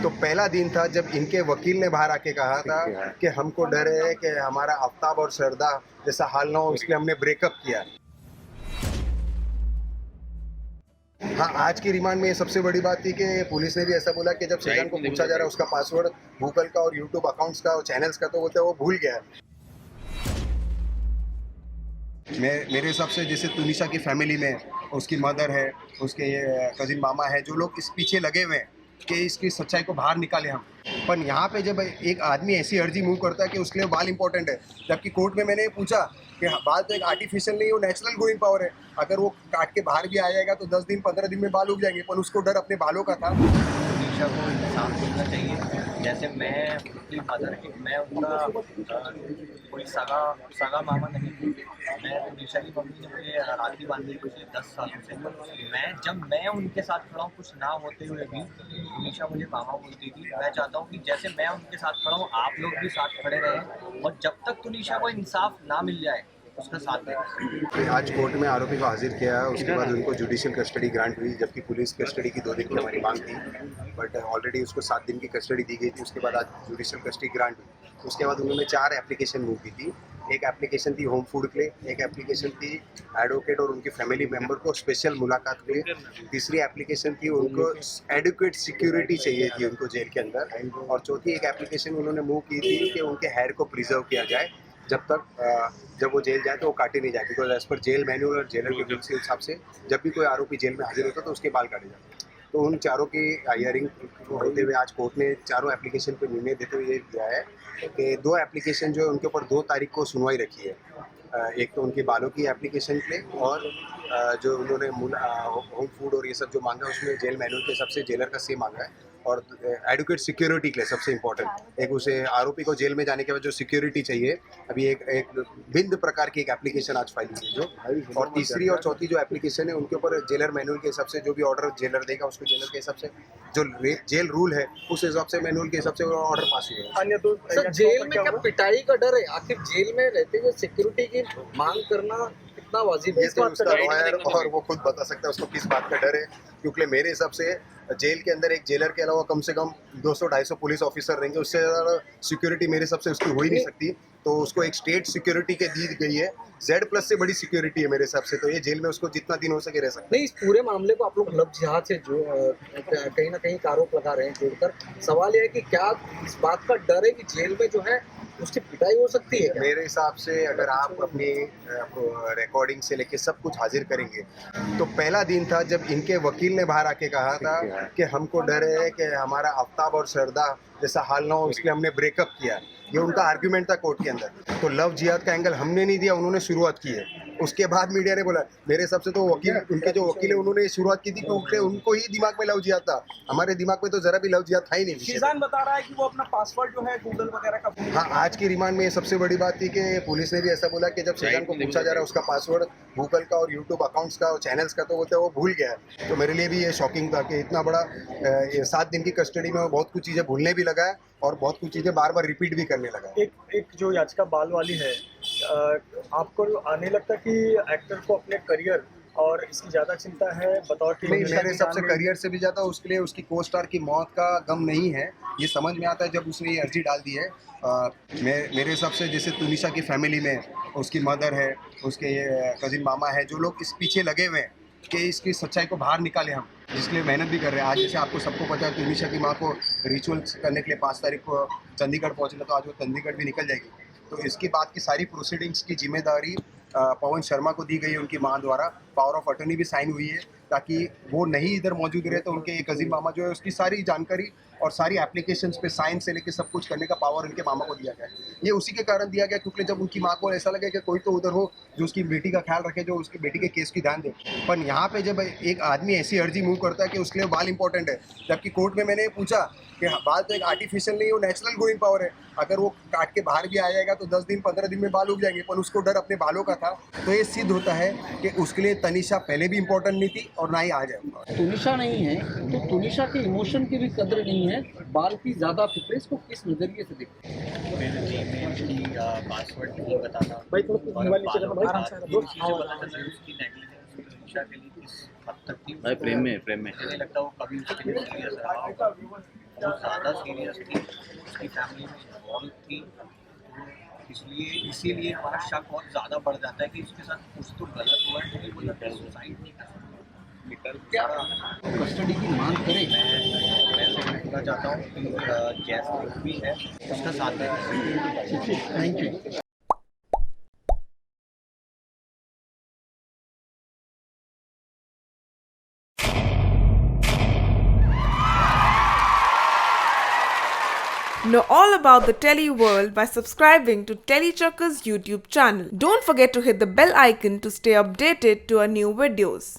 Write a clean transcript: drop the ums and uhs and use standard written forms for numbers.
तो पहला दिन था जब इनके वकील ने बाहर आके कहा था कि हमको डर है कि हमारा आफ्ताब और सरदा जैसा हाल ना हो, इसलिए हमने ब्रेकअप किया। हाँ, आज की रिमांड में ये सबसे बड़ी बात थी कि पुलिस ने भी ऐसा बोला कि जब शेजान को पूछा जा रहा है उसका पासवर्ड गूगल का और यूट्यूब अकाउंट्स का और चैनल्स का, तो बोलते वो भूल गया है। मेरे हिसाब से जैसे तुनिशा की फैमिली में उसकी मदर है, उसके कजिन मामा है, जो लोग इस पीछे लगे हुए हैं कि इसकी सच्चाई को बाहर निकाले हम। पर यहाँ पे जब एक आदमी ऐसी अर्जी मूव करता है कि उसके लिए बाल इंपॉर्टेंट है, जबकि कोर्ट में मैंने पूछा कि बाल तो एक आर्टिफिशियल नहीं, वो नेचुरल ग्रोइंग पावर है। अगर वो काट के बाहर भी आ जाएगा तो 10 दिन 15 दिन में बाल उग जाएंगे, पर उसको डर अपने बालों का था। तुनिशा को इंसाफ मिलना चाहिए। जैसे मैं उनकी मदर की, मैं उनका कोई सगा मामा नहीं हूँ। मैं तुनिशा की मम्मी ने मुझे राखी बांधी पिछले 10 सालों से। मैं उनके साथ खड़ा हूँ, कुछ ना होते हुए भी तुनिशा मुझे मामा बोलती थी। मैं चाहता हूँ कि जैसे मैं उनके साथ खड़ा हूँ, आप लोग भी साथ खड़े रहें, और जब तक तुनिशा को इंसाफ ना मिल जाए उसका साथ दें। आज कोर्ट में आरोपी को हाजिर किया, उसके बाद उनको जुडिशियल कस्टडी ग्रांट हुई, जबकि पुलिस कस्टडी की 2 दिन की हमारी मांग थी, बट ऑलरेडी उसको 7 दिन की कस्टडी दी गई थी। उसके बाद आज जुडिशियल कस्टडी ग्रांट हुई। उसके बाद उन्होंने 4 एप्लीकेशन मूव की थी। एक एप्लीकेशन थी होम फूड के लिए, एक एप्लीकेशन थी एडवोकेट और उनकी फैमिली मेम्बर को स्पेशल मुलाकात के लिए, तीसरी एप्लीकेशन थी उनको एडुकेट सिक्योरिटी चाहिए थी उनको जेल के अंदर, और चौथी एक एप्लीकेशन उन्होंने मूव की थी कि उनके हेयर को प्रिजर्व किया जाए जब वो जेल जाए तो वो काटे नहीं जाए, because as per jail manual और जेलर के रूल्स के हिसाब से जब भी कोई आरोपी जेल में हाजिर होता है तो उसके बाल काटे जाते हैं। तो उन चारों की हियरिंग होते हुए आज कोर्ट ने चारों एप्लीकेशन पर निर्णय देते हुए ये दिया है कि 2 एप्लीकेशन जो है उनके ऊपर 2 तारीख को सुनवाई रखी है। एक तो उनकी बालों की एप्लीकेशन पे, और जो उन्होंने होम फूड और ये सब जो मांगा उसमें जेल मैनुअल के हिसाब से जेलर का सेम मांगा है, और एडुकेट सिक्योरिटी के लिए सबसे इम्पोर्टेंट एक उसे आरोपी को जेल में जाने के बाद जो सिक्योरिटी चाहिए, अभी एक भिन्न प्रकार की एक एप्लीकेशन आज फाइल हुई है जो, और तीसरी और चौथी जो एप्लीकेशन है उनके ऊपर जेलर मैनुअल के हिसाब से जो भी ऑर्डर जेलर देगा उसको जेलर के हिसाब से जो जेल रूल है उस हिसाब से मैनुअल के हिसाब से ऑर्डर पास हुआ है। अन्य तो सर, जेल में क्या पिटाई का डर है? आखिर जेल में रहते हुए सिक्योरिटी की मांग करना कितना वाजिब है? ये तो उसका लॉयर और वो खुद बता सकता है उसको किस बात का डर है, क्योंकि मेरे हिसाब से जेल के अंदर एक जेलर के अलावा कम से कम 200-250 पुलिस ऑफिसर रहेंगे, उससे ज़्यादा सिक्योरिटी मेरे हिसाब से उसकी हो ही नहीं सकती। तो उसको एक स्टेट सिक्योरिटी के दी गई है, Z+ से बड़ी सिक्योरिटी है मेरे हिसाब से, तो ये जेल में उसको जितना दिन हो सके रह सकता है। नहीं, इस पूरे मामले को आप लोग लव जिहाद से जो कहीं ना कहीं आरोप लगा रहे हैं जोड़कर। सवाल यह है कि क्या इस बात का डर है कि जेल में जो है उसकी पिटाई हो सकती है क्या? मेरे हिसाब से अगर आप अपनी रिकॉर्डिंग से लेके सब कुछ हाजिर करेंगे, तो पहला दिन था जब इनके वकील ने बाहर आके कहा था कि हमको डर है कि हमारा आफ्ताब और सरदा जैसा हाल ना हो, इसलिए हमने ब्रेकअप किया। ये उनका आर्ग्यूमेंट था कोर्ट के अंदर। तो लव जिहाद का एंगल हमने नहीं दिया, उन्होंने शुरुआत की है। उसके बाद मीडिया ने बोला, मेरे हिसाब से तो वकील, उनके जो वकील है उन्होंने शुरुआत की थी क्योंकि उनको ही दिमाग में लव जिहाद था। हमारे दिमाग में तो जरा भी लव जिहाद था ही नहीं। शेजान बता रहा है कि वो अपना पासवर्ड जो है गूगल वगैरह का। हाँ, आज की रिमांड में ये सबसे बड़ी बात थी कि पुलिस ने भी ऐसा बोला कि जब शेजान को पूछा जा रहा है उसका पासवर्ड गूगल का और यूट्यूब अकाउंट्स का और चैनल्स का, तो बोलते वो भूल गया है। तो मेरे लिए भी ये शॉकिंग था कि इतना बड़ा 7 दिन की कस्टडी में वो बहुत कुछ चीज़ें भूलने भी लगा है और बहुत कुछ चीज़ें बार बार रिपीट भी करने लगा है। एक जो याचिका बाल वाली है, आपको आने लगता कि एक्टर को अपने करियर और इसकी ज्यादा चिंता है बतौर की? नहीं, मेरे हिसाब से करियर से भी ज़्यादा उसके लिए उसकी को स्टार की मौत का गम नहीं है। ये समझ में आता है जब उसने ये अर्जी डाल दी है। मेरे हिसाब से जैसे तुनिशा की फैमिली में उसकी मदर है, उसके कजिन मामा है, जो लोग इस पीछे लगे हुए हैं कि इसकी सच्चाई को बाहर निकाले हम, जिसके लिए मेहनत भी कर रहे हैं। आज जैसे आपको सबको पता है तुनिशा की माँ को रिचुअल्स करने के लिए 5 तारीख को चंडीगढ़ पहुँचना, तो आज वो चंडीगढ़ भी निकल जाएगी। तो इसके बाद की सारी प्रोसीडिंग्स की जिम्मेदारी पवन शर्मा को दी गई है उनकी मां द्वारा। पावर ऑफ अटर्नी भी साइन हुई है ताकि वो नहीं इधर मौजूद रहे, तो उनके कजिन मामा जो है उसकी सारी जानकारी और सारी एप्लीकेशंस पे साइन से लेके सब कुछ करने का पावर उनके मामा को दिया गया है। ये उसी के कारण दिया गया क्योंकि जब उनकी माँ को ऐसा लगे कि कोई तो उधर हो जो उसकी बेटी का ख्याल रखे, जो उसकी बेटी के केस की ध्यान दे। पर यहाँ पे जब एक आदमी ऐसी अर्जी मूव करता है कि उसके लिए बाल इंपॉर्टेंट है, जबकि कोर्ट में मैंने पूछा कि बाल तो एक आर्टिफिशियल नहीं, वो नेचुरल ग्रोइंग पावर है। अगर वो काट के बाहर भी आ जाएगा तो 10 दिन 15 दिन में बाल उग जाएंगे, पर उसको डर अपने बालों का था। तो ये सिद्ध होता है कि उसके लिए तनिषा पहले भी इम्पोर्टेंट नहीं थी और ना ही आज है। तुनिशा नहीं है तो तुनिशा के इमोशन की भी कदर नहीं है, बाल की ज्यादा फिक्र। इसको किस नजरिए से देखते हैं? मेरे जी में उसकी पासवर्ड नहीं बताता भाई थोड़ा मोबाइल नीचे करना भाई, आराम से उसकी नेगलिजेंस तुनिशा के लिए किस हद तक थी। भाई प्रेम में मुझे नहीं लगता वो कभी उसके लिए सीरियस रहा होगा। बहुत ज़्यादा सीरियस थी, उसकी फैमिली में इन्वॉल्व थी, तो इसीलिए हमारा शक और ज़्यादा बढ़ जाता है कि उसके साथ कुछ तो गलत हुआ है, क्योंकि वो लड़का सुसाइड नहीं कर सकता। क्या कस्टडी की मांग करें? मैं सिर्फ कहना चाहता हूँ कि जैसा भी है उसका साथ देना। Thank you. Know all about the Telly world by subscribing to Telechuckers YouTube channel. Don't forget to hit the bell icon to stay updated to our new videos.